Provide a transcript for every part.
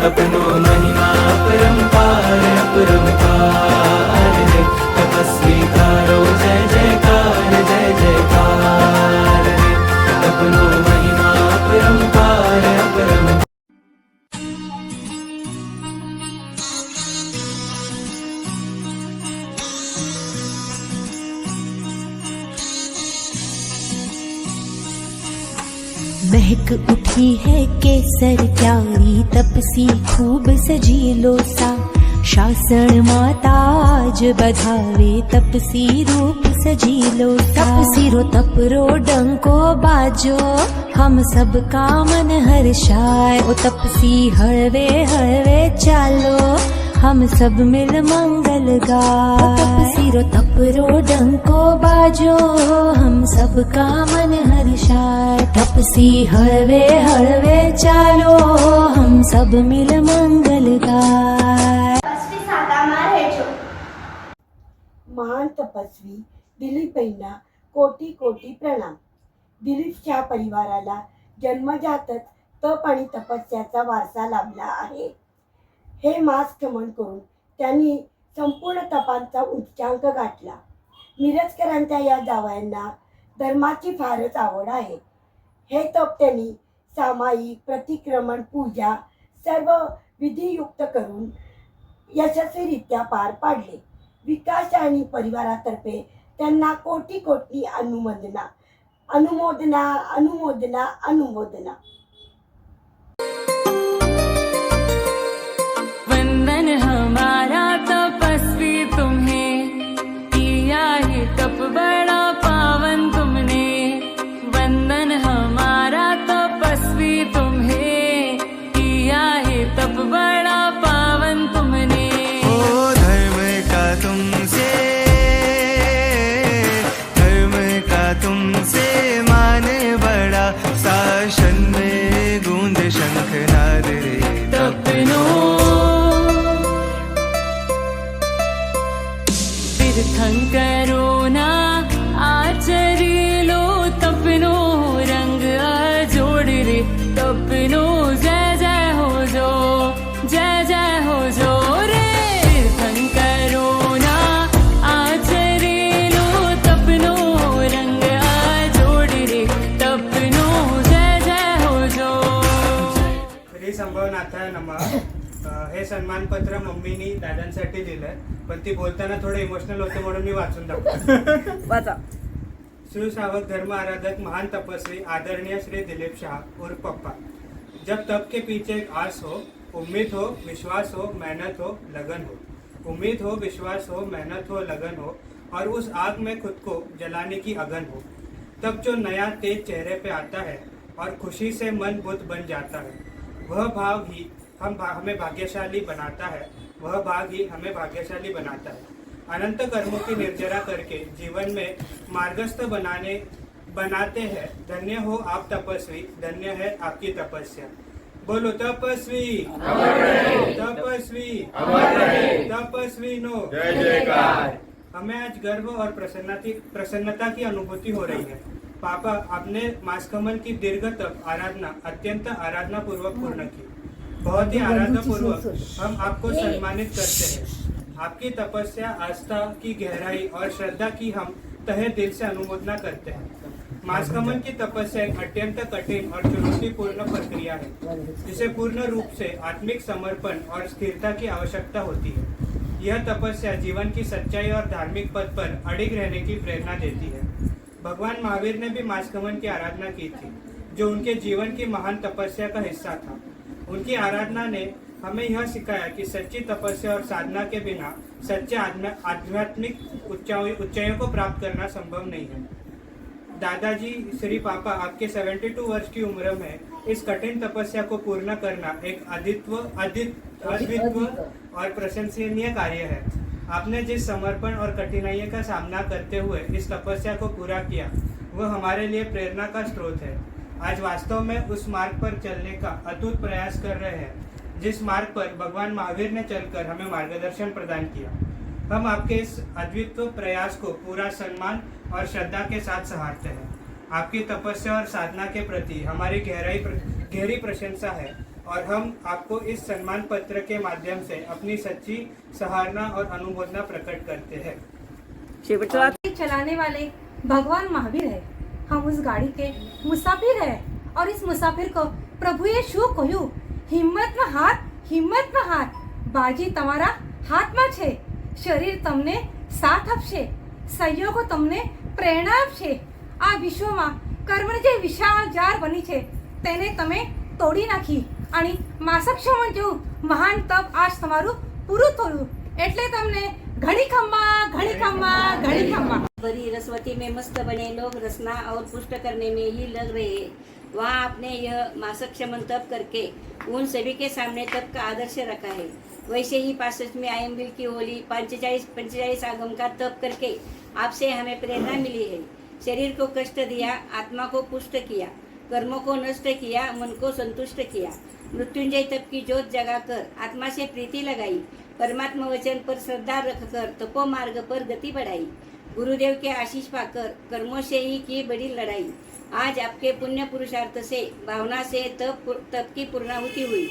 अपनो महिमा अपरंपार अपरंपार रे। तपस्वी कारो जय जयकार जय जयकार रे। अपनो महिमा अपरंपार अपरंपार। महक उठी है केसर क्यारी तपसी खूब सजी लोसा। शासन माता आज बधावे तपसी रूप सजी लोसा। तपसी रो तपरो डंको बाजो हम सब का मन हर्षाए। ओ तपसी हळवे हळवे चालो हम सब मिल मंगल गाए। तपसी रो तपरो डंको बाजो हम सब का मन हर्षाए। तपसी हळवे हळवे चालो हम सब मिल मंगल गाए। महान तपस्वी दिलीपईंना कोटी कोटी प्रणाम। दिलीपच्या परिवाराला जन्मजातच तप आणि तपस्याचा वारसा लाभला आहे। हे मास क्रमण करून त्यांनी संपूर्ण तपांचा उच्चांक गाठला। मिरजकरांच्या या जावयांना धर्माची फारच आवड आहे। हे तप त्यांनी सामायिक प्रतिक्रमण पूजा सर्व विधियुक्त करून यशस्वीरित्या पार पाडले। विकास आणि परिवारातर्फे त्यांना कोटी कोटी अनुमोदना अनुमोदना अनुमोदना अनुमोदना। वंदन हमारा तपस्वी तुम्हें, किया है तप बड़ा पावन तुमने। वंदन हमारा तपस्वी तुम्हें, किया है तप बड़ा पावन तुमने। ओ धर्म का तुमसे माने बड़ा, शासन में गूंज शंखनाद रे। तपनो तीर्थंकरो ना आचरी लो, तपनो रंग जोड़ रे। तपनो जय जय हो जो, जय जय हो जो रे। तीर्थंकरो ना आचरी लो, तपनो रंग जोड़ रे। तपनो जय जय हो जो। श्री संभवनाथा नमः। हे सन्मानपत्र मम्मीनी दादांसाठी दिलंय, पण ती बोलताना थोडं इमोशनल होते म्हणून मी वाचून दाखवतो। वाचा। शिवसावक धर्म आराधक महान तपस्वी आदरणीय श्री दिलीप शाह उर्फ पप्पा। जब तप के पीछे एक आस हो, उम्मीद हो, विश्वास हो, मेहनत हो, लगन हो। उम्मीद हो, विश्वास हो, मेहनत हो, लगन हो और उस आग में खुद को जलाने की अगन हो, तब जो नया तेज चेहरे पे आता है और खुशी से मन बुद्ध बन जाता है, वह भाव ही हमें भाग्यशाली बनाता है। वह भाग ही हमें भाग्यशाली बनाता है। अनंत कर्मों की निर्जरा करके जीवन में मार्गस्थ बनाते हैं। धन्य हो आप तपस्वी, धन्य है आपकी तपस्या। बोलो तपस्वी तपस्वी तपस्वी नो जय जयकार। हमें आज गर्व और प्रसन्नता की अनुभूति हो रही है। पापा, आपने मासकमल की दीर्घ तप आराधना अत्यंत आराधना पूर्वक पूर्ण की। बहुत ही आराधना पूर्वक हम आपको सम्मानित करते हैं। आपकी तपस्या, आस्था की गहराई और श्रद्धा की हम तहे दिल से अनुमोदना करते हैं। मासकमल की तपस्या एक अत्यंत कठिन और चुनौतीपूर्ण प्रक्रिया है, जिसे पूर्ण रूप से आत्मिक समर्पण और स्थिरता की आवश्यकता होती है। यह तपस्या जीवन की सच्चाई और धार्मिक पथ पर अडिग रहने की प्रेरणा देती है। भगवान महावीर ने भी मासकमल की आराधना की थी, जो उनके जीवन की महान तपस्या का हिस्सा था। उनकी आराधना ने हमें यह सिखाया कि सच्ची तपस्या और साधना के बिना सच्चे आध्यात्मिक ऊंचाइयों को प्राप्त करना संभव नहीं है। दादाजी श्री पापा, आपके 72 वर्ष की उम्र में इस कठिन तपस्या को पूर्ण करना एक अद्वितीय और प्रशंसनीय कार्य है। आपने जिस समर्पण और कठिनाइयों का सामना करते हुए इस तपस्या को पूरा किया, वह हमारे लिए प्रेरणा का स्रोत है। आज वास्तव में उस मार्ग पर चलने का अटूट प्रयास कर रहे हैं, जिस मार्ग पर भगवान महावीर ने चलकर हमें मार्गदर्शन प्रदान किया। हम आपके इस अद्वितीय प्रयास को पूरा सम्मान और श्रद्धा के साथ सराहते हैं। आपकी तपस्या और साधना के प्रति हमारी गहरी प्रशंसा है और हम आपको इस सम्मान पत्र के माध्यम से अपनी सच्ची सराहना और अनुमोदना प्रकट करते हैं। गाड़ी चलाने वाले भगवान महावीर है। हम उस गाड़ी के मुसाफिर है और इस मुसाफिर को प्रभु ये शू कहू, हिम्मत में हाथ, बाजी तमारा हाथમાં છે, શરીર તમને સાથ આપશે, સહયોગો તમને પ્રેરણા આપશે। આ વિશ્વમાં કર્મણ જે વિશાળ જાર બની છે તેને તમે તોડી નાખી અને માસક્ષમણ જેવું મહાન તપ આજ તમારું પૂરું થયું, એટલે તમને ઘણી खम्मा। भरी रसवती में मस्त बने लोग रसना और पुष्ट करने में ही लग रहे हैं। वहाँ आपने यह मासक शमन तप करके उन सभी के सामने तप का आदर्श रखा है। वैसे ही 65 में आयम्बिल की होली 45 आगम का तप करके आपसे हमें प्रेरणा मिली है। शरीर को कष्ट दिया, आत्मा को पुष्ट किया, कर्मों को नष्ट किया, मन को संतुष्ट किया, मृत्युंजय तप की जोत जगाकर आत्मा से प्रीति लगाई, परमात्मा वचन पर श्रद्धा रखकर तपो मार्ग पर गति बढ़ाई, गुरुदेव के आशीष पाकर कर्मों से ही की बड़ी लड़ाई। आज आपके पुण्य पुरुषार्थ से भावना से तप की पूर्णाहुति हुई,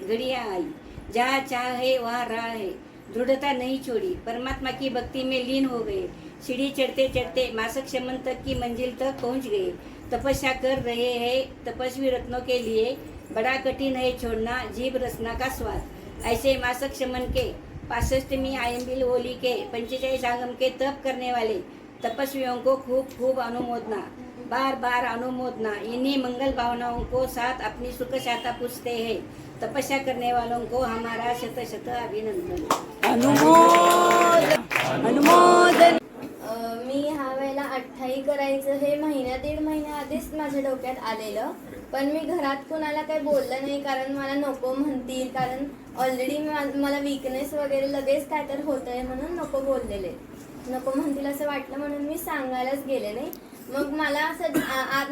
घड़ियाँ आई, जहाँ चाह है वहाँ राह है, दृढ़ता नहीं छोड़ी, परमात्मा की भक्ति में लीन हो गए। सीढ़ी चढ़ते चढ़ते मासक शमन तक की मंजिल तक पहुँच गए। तपस्या कर रहे हैं तपस्वी रत्नों के लिए, बड़ा कठिन है छोड़ना जीव रसना का स्वाद। ऐसे मासक शमन के 65वीं आयम्बिल होली के 45 आगम के तप करने वाले तपस्वियों को खूब खूब अनुमोदना, बार बार अनुमोदना। इन्हीं मंगल भावनाओं को साथ अपनी सुख शाता पूछते हैं। तपस्या करने वालों को हमारा शत शत अभिनंदन। अनुमोदन। मी ह्या वेळेला 28 करायचं हे दीड महिन्या आधीच माझ्या डोक्यात आलेलं, पण मी घरात कोणाला काही बोललं नाही, कारण मला नको म्हणतील, कारण ऑलरेडी मला विकनेस वगैरे लगेच काय तर होतंय म्हणून नको बोललेले, नको म्हणतील असं वाटलं म्हणून मी सांगायलाच गेले नाही। मग मला असं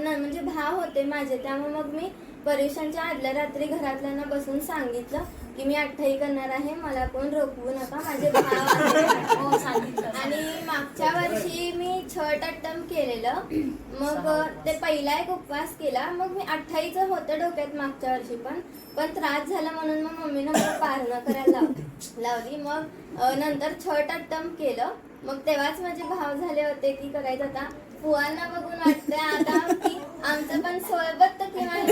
म्हणजे भाव होते माझे, त्यामुळे मग मी परीक्षांच्या आदल्या रात्री घरातल्यांना बसून सांगितलं की मी 28 करणार आहे, मला कोण रोखवू नका, माझे भाव सांगितलं। आणि मागच्या वर्षी मी छट अट्टम केलेलं, मग ते पहिला एक उपवास केला, मग मी 28चं होतं डोक्यात मागच्या वर्षी, पण त्रास झाला म्हणून मग मम्मीनं मला पारणं करायला लावली। मग नंतर छट अट्टम केलं, मग तेव्हाच माझे भाव झाले होते की करायचं। आता फुवांना बघून वाटतंय आता की आमचं पण सोबत किमान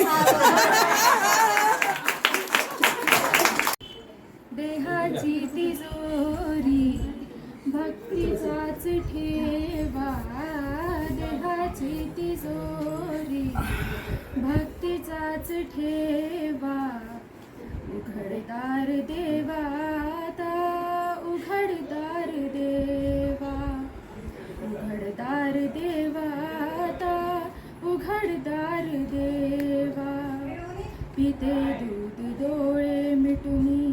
देहाची तिजोरी भक्तीचाच ठेवा, देहाची तिजोरी भक्तीचाच ठेवा, उघडदार देवाता उघडदार देवा, उघडदार देवाता उघडदार देवा, पिते दूध डोळे मिटुनी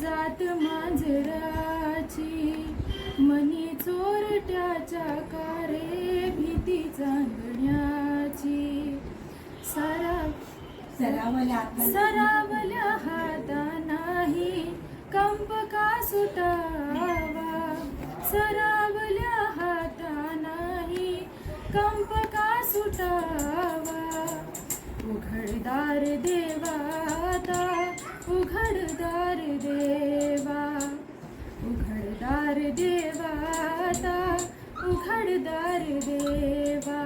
जात मांजराची, मनी चोरट्याच्या कारे भीती चांदण्याची, सरावल्या हाता नाही कंप का सुटावा, सरावल्या हाता नाही कंप का सुटावा, उघडदार देवाता उघडदार देवा, उघडदार देवाता उघडदार देवा,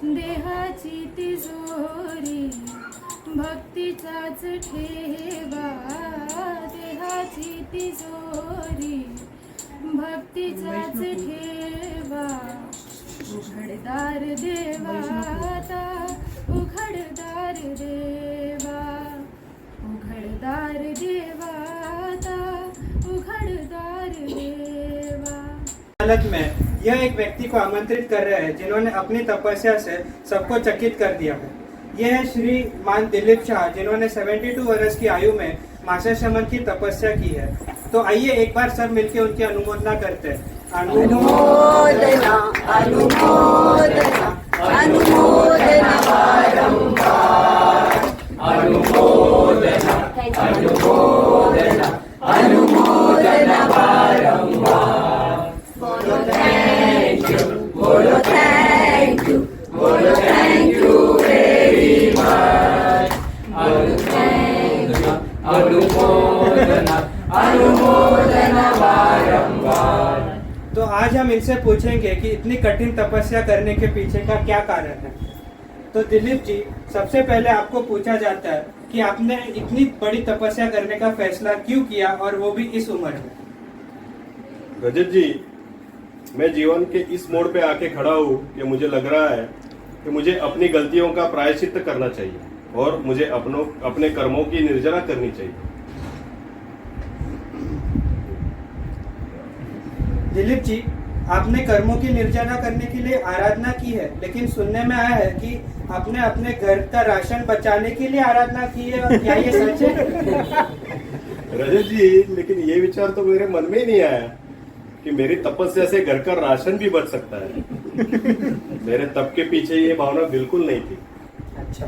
देहाची तिजोरी भक्तीचाच ठेवा, देहाची तिजोरी भक्तीचाच ठेवा, उघडदार देवाता उघडदार देवा, उघडदार देवाता उघडदार देवा। हालत में यह एक व्यक्ति को आमंत्रित कर रहे हैं जिन्होंने अपनी तपस्या से सबको चकित कर दिया है। यह है श्री मान दिलीप शाह, जिन्होंने 72 वर्ष की आयु में मासा शमन की तपस्या की है। तो आइए एक बार सब मिलकर उनकी अनुमोदना करते हैं। अनुमोदना अनुमोदना अनुमोदना बारंबार, अनुमोदना अनुमोदना अनुमोदना बारंबार, बोलो थैंक यू, बोलो थैंक यू, बोलो थैंक यू वेरी मच। पूछेंगे कि इतनी कठिन तपस्या करने के पीछे का क्या कारण है। तो दिलीप जी, सबसे पहले आपको पूछा जाता है कि आपने इतनी बड़ी तपस्या करने का फैसला क्यों किया, और वो भी इस उम्र में। रजत जी, मैं जीवन के इस मोड़ पे आके खड़ा हूँ कि मुझे लग रहा है कि मुझे अपनी गलतियों का प्रायश्चित्त करना चाहिए और मुझे अपने कर्मों की निर्जरा करनी चाहिए। दिलीप जी, आपने कर्मों की निर्जरा करने के लिए आराधना की है, लेकिन सुनने में आया है कि आपने अपने घर का राशन बचाने के लिए आराधना की है। क्या ये सच है? रजत जी, लेकिन ये विचार तो मेरे मन में ही नहीं आया कि मेरी तपस्या से घर का राशन भी बच सकता है। मेरे तप के पीछे ये भावना बिल्कुल नहीं थी। अच्छा,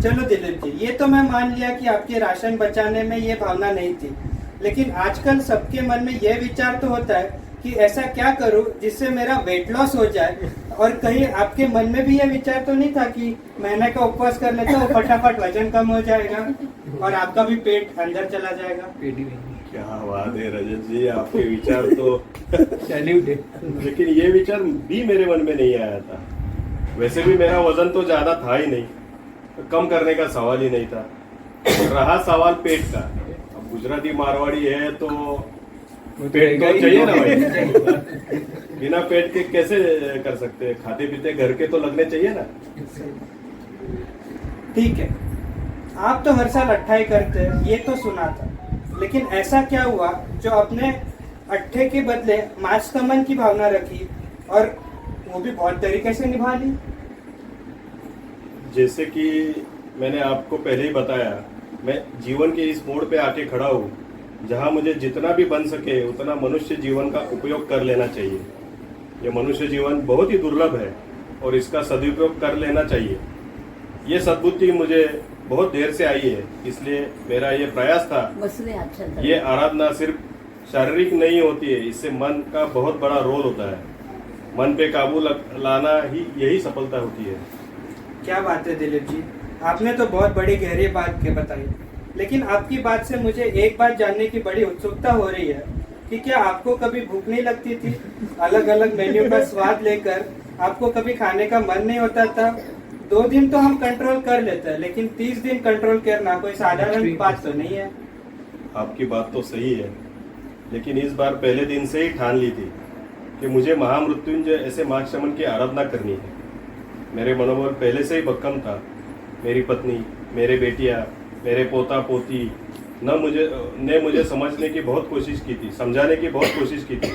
चलो दिलीप जी, ये तो मैं मान लिया कि आपके राशन बचाने में ये भावना नहीं थी, लेकिन आजकल सबके मन में ये विचार तो होता है कि ऐसा क्या करूं जिससे मेरा वेट लॉस हो जाए। और कहीं आपके मन में भी ये विचार तो नहीं था कि महीने का उपवास कर लेता हूँ, फटाफट वजन कम हो जाएगा और आपका भी पेट अंदर चला जाएगा। क्या बात है रजत जी, आपके विचार तो लेकिन ये विचार भी मेरे मन में नहीं आया था। वैसे भी मेरा वजन तो ज्यादा था ही नहीं, कम करने का सवाल ही नहीं था। रहा सवाल पेट का, अब गुजराती मारवाड़ी है तो पेट तो चाहिए ना भाई। बिना पेट के कैसे कर सकते हैं? खाते पीते घर के तो लगने चाहिए ना। ठीक है, आप तो हर साल 28 करते हैं, ये तो सुना था, लेकिन ऐसा क्या हुआ जो अपने 28 के बदले मास्कमन की भावना रखी और वो भी बहुत तरीके से निभा ली? जैसे कि मैंने आपको पहले ही बताया, मैं जीवन के इस मोड़ पे आके खड़ा हूँ जहाँ मुझे जितना भी बन सके उतना मनुष्य जीवन का उपयोग कर लेना चाहिए। ये मनुष्य जीवन बहुत ही दुर्लभ है और इसका सदुपयोग कर लेना चाहिए। ये सद्बुद्धि मुझे बहुत देर से आई है, इसलिए मेरा ये प्रयास था। ये आराधना सिर्फ शारीरिक नहीं होती है, इससे मन का बहुत बड़ा रोल होता है। मन पे काबू लाना ही यही सफलता होती है। क्या बात है दिलीप जी, आपने तो बहुत बड़ी गहरी बात के बताई, लेकिन आपकी बात से मुझे एक बात जानने की बड़ी उत्सुकता हो रही है कि क्या आपको कभी भूख नहीं लगती थी? अलग अलग मेन्यू का स्वाद लेकर आपको कभी खाने का मन नहीं होता था? 2 दिन तो हम कंट्रोल कर लेते हैं, लेकिन 30 दिन कंट्रोल करना कोई साधारण बात तो नहीं है। आपकी बात तो सही है, लेकिन इस बार पहले दिन से ही ठान ली थी कि मुझे महामृत्युंजय ऐसे मार्गशमन की आराधना करनी है। मेरे मनोबल पहले से ही भक्कम था। मेरी पत्नी, मेरे बेटियां, मेरे पोता पोती ने मुझे समझने की बहुत कोशिश की थी, समझाने की बहुत कोशिश की थी,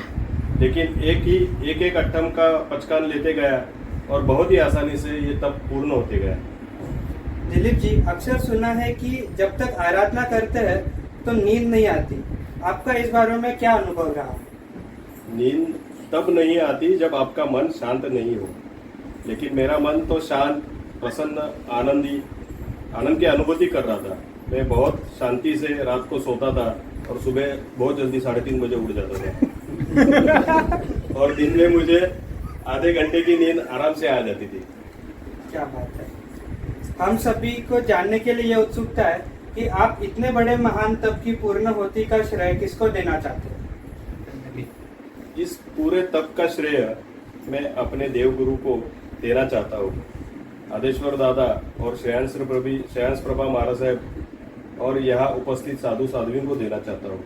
लेकिन एक अट्ठम का पचकान लेते गया और बहुत ही आसानी से ये तब पूर्ण होते गया। दिलीप जी, अक्सर सुना है कि जब तक आराधना करते हैं तो नींद नहीं आती, आपका इस बारे में क्या अनुभव रहा? नींद तब नहीं आती जब आपका मन शांत नहीं हो, लेकिन मेरा मन तो शांत, प्रसन्न, आनंद की अनुभूति कर रहा था। मैं बहुत शांति से रात को सोता था और सुबह बहुत जल्दी 3:30 बजे उठ जाता था। और दिन में मुझे आधे घंटे की नींद आराम से आ जाती थी। क्या बात है। हम सभी को जानने के लिए यह उत्सुकता है कि आप इतने बड़े महान तप की पूर्ण होती का श्रेय किसको देना चाहते हैं? इस पूरे तप का श्रेय मैं अपने देवगुरु को देना चाहता हूँ। आदेश्वर दादा और श्रेयांश प्रभा महाराज साहब और यहाँ उपस्थित साधु साध्वियों को देना चाहता हूँ।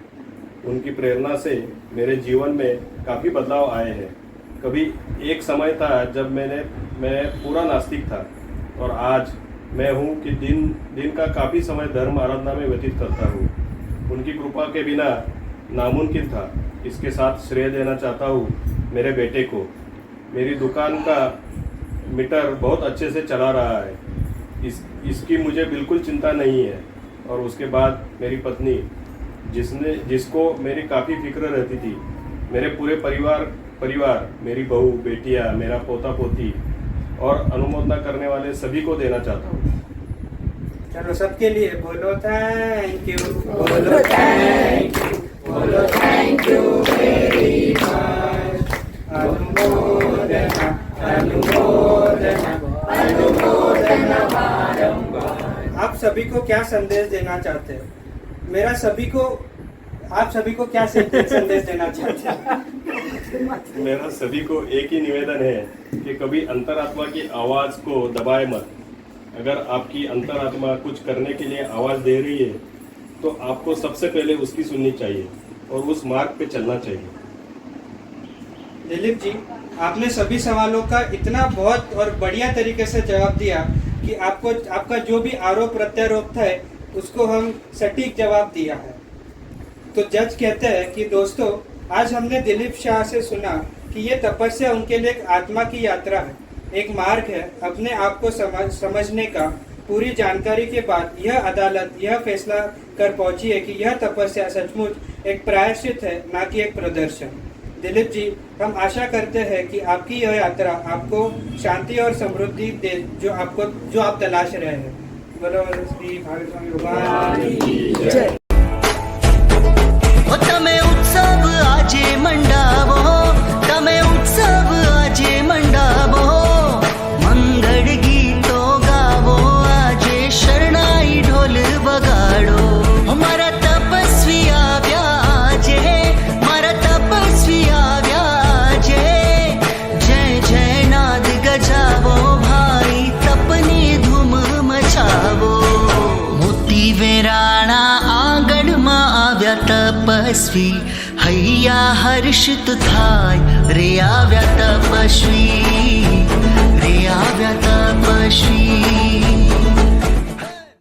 उनकी प्रेरणा से मेरे जीवन में काफ़ी बदलाव आए हैं। कभी एक समय था जब मैं पूरा नास्तिक था और आज मैं हूँ कि दिन का काफ़ी समय धर्म आराधना में व्यतीत करता हूँ। उनकी कृपा के बिना नामुमकिन था। इसके साथ श्रेय देना चाहता हूँ मेरे बेटे को। मेरी दुकान का मीटर बहुत अच्छे से चला रहा है, इसकी मुझे बिल्कुल चिंता नहीं है। और उसके बाद मेरी पत्नी जिसको मेरी काफ़ी फिक्र रहती थी, मेरे पूरे परिवार, मेरी बहू, बेटियां, मेरा पोता पोती और अनुमोदना करने वाले सभी को देना चाहता हूँ। चलो सबके लिए बोलो थैंक यू, बोलो थैंक यू, बोलो थैंक यू वेरी मच। अनुमोदना अनुमोदना अनुमोदना बारंबार। आप सभी को क्या संदेश देना चाहते हैं? आप सभी को क्या संदेश देना चाहते हैं? मेरा सभी को एक ही निवेदन है कि कभी अंतरात्मा की आवाज को दबाए मत। अगर आपकी अंतरात्मा कुछ करने के लिए आवाज दे रही है तो आपको सबसे पहले उसकी सुननी चाहिए और उस मार्ग पे चलना चाहिए। दिलीप जी, आपने सभी सवालों का इतना बहुत और बढ़िया तरीके से जवाब दिया कि आपका जो भी आरोप प्रत्यारोप था उसको हम सटीक जवाब दिया है। तो जज कहते हैं कि दोस्तों, आज हमने दिलीप शाह से सुना कि ये तपस्या उनके लिए एक आत्मा की यात्रा है, एक मार्ग है अपने आप को समझने का। पूरी जानकारी के बाद यह अदालत यह फैसला कर पहुंची है कि यह तपस्या सचमुच एक प्रायश्चित है, ना कि एक प्रदर्शन। दिलीप जी, हम आशा करते हैं कि आपकी यह यात्रा आपको शांति और समृद्धि दे जो आप तलाश रहे हैं। बोलो श्री भागवत स्वामी भगवान की जय। તમે ઉત્સવ આજે મંડાવો, તમે ઉત્સવ આજે મંડાવો, મંગળ ગીતો ગાવો, આજે શરણાઈ ઢોલ વગાડો। મારા તપસ્વી આવ્યા આજે, મારા તપસ્વી આવ્યા આજે, જય જય નાદ ગજાવો, ભાઈ તપની ધૂમ મચાવો। મોતી વેરાણા આંગણમાં આવ્યા તપસ્વી, હૈયા હર્ષિત થાય, રે આવ્યા તપસ્વી, રે આવ્યા તપસ્વી।